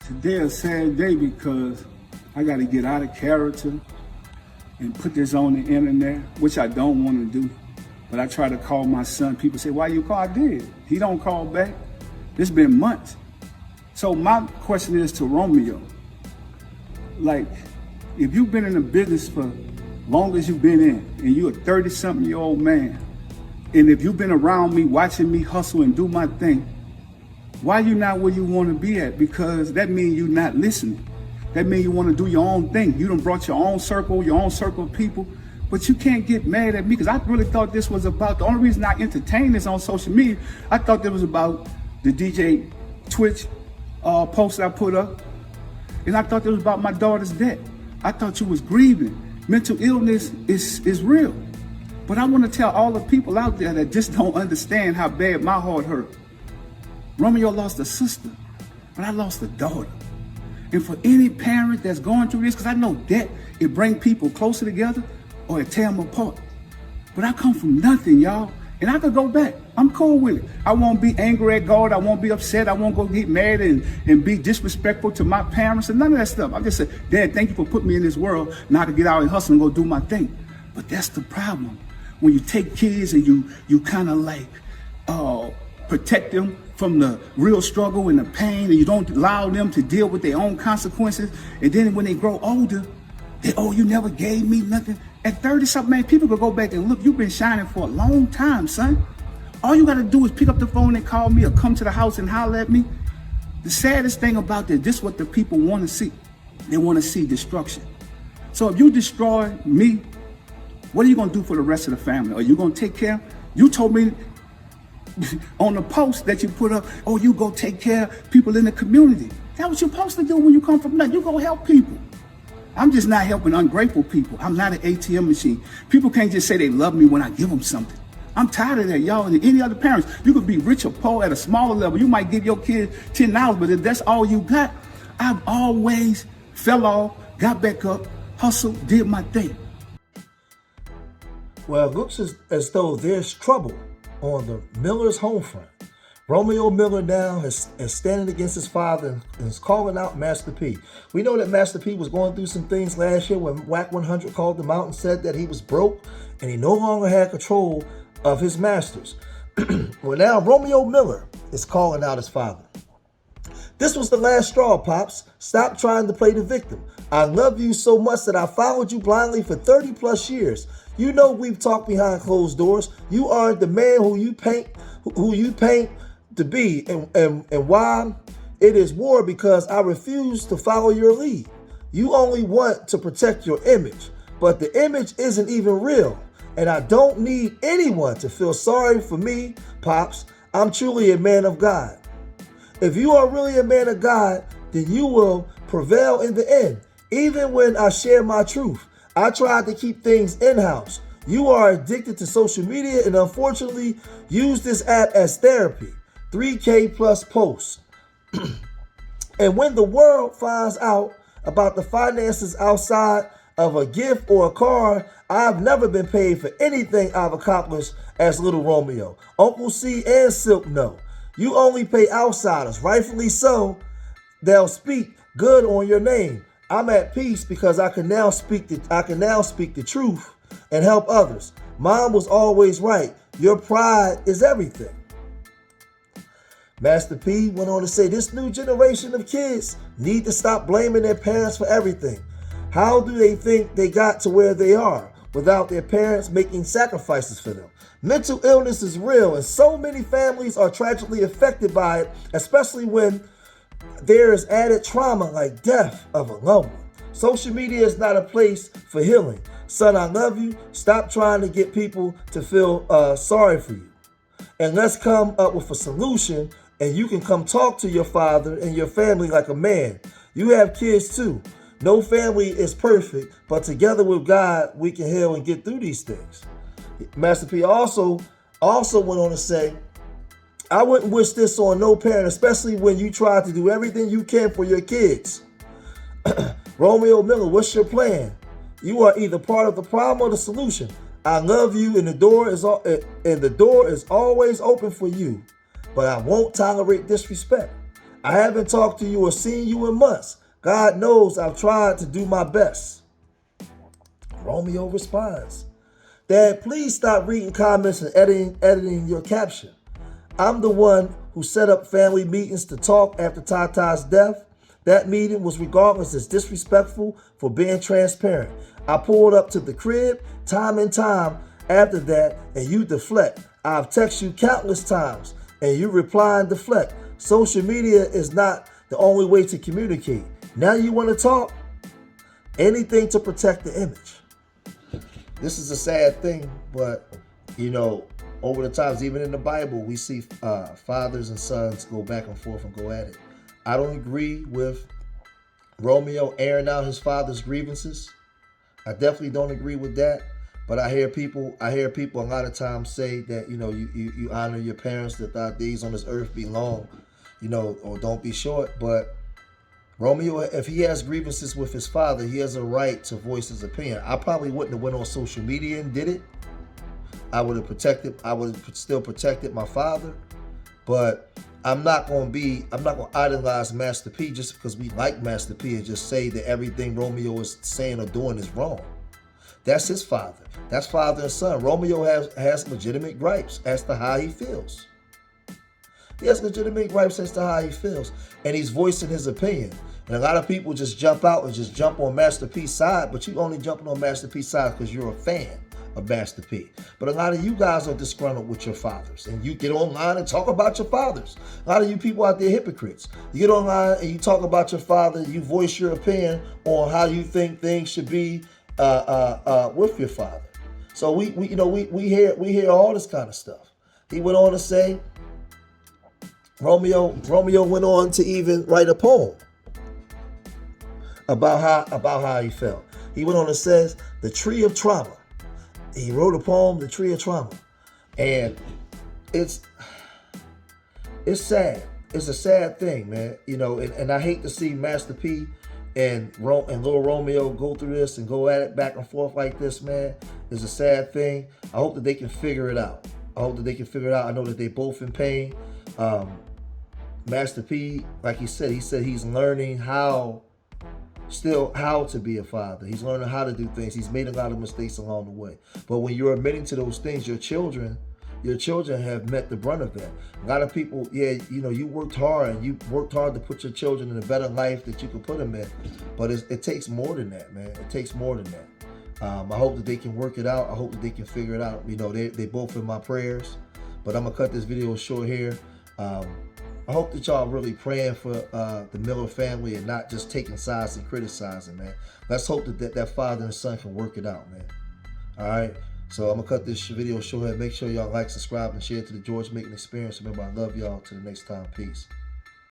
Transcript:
Today a sad day because I got to get out of character and put this on the internet, which I don't want to do. But I try to call my son. People say, why you call? I did. He don't call back. It's been months. So my question is to Romeo. Like, if you've been in the business for long as you've been in, and you're a 30-something-year-old man, and if you've been around me, watching me hustle and do my thing, why you not where you want to be at? Because that means you're not listening. That means you want to do your own thing. You done brought your own circle of people, but you can't get mad at me because I really thought this was about, the only reason I entertained this on social media, I thought it was about the DJ Twitch post I put up, and I thought it was about my daughter's death. I thought you was grieving. Mental illness is real. But I want to tell all the people out there that just don't understand how bad my heart hurt. Romeo lost a sister, but I lost a daughter. And for any parent that's going through this, because I know that it brings people closer together or it tear them apart. But I come from nothing, y'all. And I could go back. I'm cool with it. I won't be angry at God. I won't be upset. I won't go get mad and be disrespectful to my parents and none of that stuff. I just say, Dad, thank you for putting me in this world. Now I can get out and hustle and go do my thing. But that's the problem. When you take kids and you kind of like protect them from the real struggle and the pain, and you don't allow them to deal with their own consequences. And then when they grow older, you never gave me nothing. At 30-something, man, people could go back and look, you've been shining for a long time, son. All you got to do is pick up the phone and call me or come to the house and holler at me. The saddest thing about this is what the people want to see. They want to see destruction. So if you destroy me, what are you going to do for the rest of the family? Are you going to take care? You told me on the post that you put up, oh, you go take care of people in the community. That's what you're supposed to do when you come from nothing. You go help people. I'm just not helping ungrateful people. I'm not an ATM machine. People can't just say they love me when I give them something. I'm tired of that, y'all. And any other parents, you could be rich or poor at a smaller level. You might give your kid $10, but if that's all you got, I've always fell off, got back up, hustled, did my thing. Well, it looks as though there's trouble on the Miller's home front. Romeo Miller now is standing against his father and is calling out Master P. We know that Master P was going through some things last year when WAC 100 called him out and said that he was broke and he no longer had control of his masters. Well, now Romeo Miller is calling out his father. This was the last straw, Pops. Stop trying to play the victim. I love you so much that I followed you blindly for 30 plus years. You know we've talked behind closed doors. You aren't the man who you paint to be, and why? It is war because I refuse to follow your lead. You only want to protect your image, but the image isn't even real, and I don't need anyone to feel sorry for me, Pops. I'm truly a man of God. If you are really a man of God, then you will prevail in the end. Even when I share my truth, I tried to keep things in-house. You are addicted to social media and unfortunately use this app as therapy. 3K plus posts. And when the world finds out about the finances outside of a gift or a car, I've never been paid for anything I've accomplished as Little Romeo. Uncle C and Silk know. You only pay outsiders, rightfully so. They'll speak good on your name. I'm at peace because I can now speak the truth and help others. Mom was always right. Your pride is everything. Master P went on to say this new generation of kids need to stop blaming their parents for everything. How do they think they got to where they are without their parents making sacrifices for them? Mental illness is real and so many families are tragically affected by it, especially when there is added trauma like death of a loved one. Social media is not a place for healing. Son, I love you. Stop trying to get people to feel sorry for you. And let's come up with a solution and you can come talk to your father and your family like a man. You have kids too. No family is perfect, but together with God, we can heal and get through these things. Master P also went on to say, I wouldn't wish this on no parent, especially when you try to do everything you can for your kids. Romeo Miller, what's your plan? You are either part of the problem or the solution. I love you, and the door is always open for you. But I won't tolerate disrespect. I haven't talked to you or seen you in months. God knows I've tried to do my best. Romeo responds, Dad, please stop reading comments and editing your caption. I'm the one who set up family meetings to talk after Tata's death. That meeting was regarded as disrespectful for being transparent. I pulled up to the crib time and time after that, and you deflect. I've texted you countless times, and you reply and deflect. Social media is not the only way to communicate. Now you want to talk? Anything to protect the image. This is a sad thing, but, you know, over the times, even in the Bible, we see fathers and sons go back and forth and go at it. I don't agree with Romeo airing out his father's grievances. I definitely don't agree with that. But I hear people a lot of times say that, you know, you honor your parents, that thy days on this earth be long, you know, or don't be short. But Romeo, if he has grievances with his father, he has a right to voice his opinion. I probably wouldn't have went on social media and did it. I would have still protected my father. But I'm not going to idolize Master P just because we like Master P and just say that everything Romeo is saying or doing is wrong. That's his father. That's father and son. Romeo has legitimate gripes as to how he feels. He has legitimate gripes as to how he feels. And he's voicing his opinion. And a lot of people just jump out and just jump on Master P's side, but you only jumping on Master P's side because you're a fan of Master P. But a lot of you guys are disgruntled with your fathers. And you get online and talk about your fathers. A lot of you people out there hypocrites. You get online and you talk about your father, you voice your opinion on how you think things should be with your father. So we hear all this kind of stuff. He went on to say, Romeo went on to even write a poem about how he felt. He went on and says, The Tree of Trauma. He wrote a poem, The Tree of Trauma. And it's sad. It's a sad thing, man. You know, and I hate to see Master P and Lil Romeo go through this and go at it back and forth like this, man. It's a sad thing. I hope that they can figure it out. I know that they both in pain. Master P, like he said he's learning how to be a father. He's learning how to do things. He's made a lot of mistakes along the way. But when you're admitting to those things, your children have met the brunt of that. A lot of people, you worked hard and you worked hard to put your children in a better life that you could put them in. But it takes more than that, man. It takes more than that. I hope that they can work it out. I hope that they can figure it out. You know, they both in my prayers. But I'm gonna cut this video short here. I hope that y'all really praying for the Miller family and not just taking sides and criticizing, man. Let's hope that father and son can work it out, man. All right. So I'm going to cut this video short here. Make sure y'all like, subscribe, and share it to the George Macon Experience. Remember, I love y'all. Till the next time. Peace.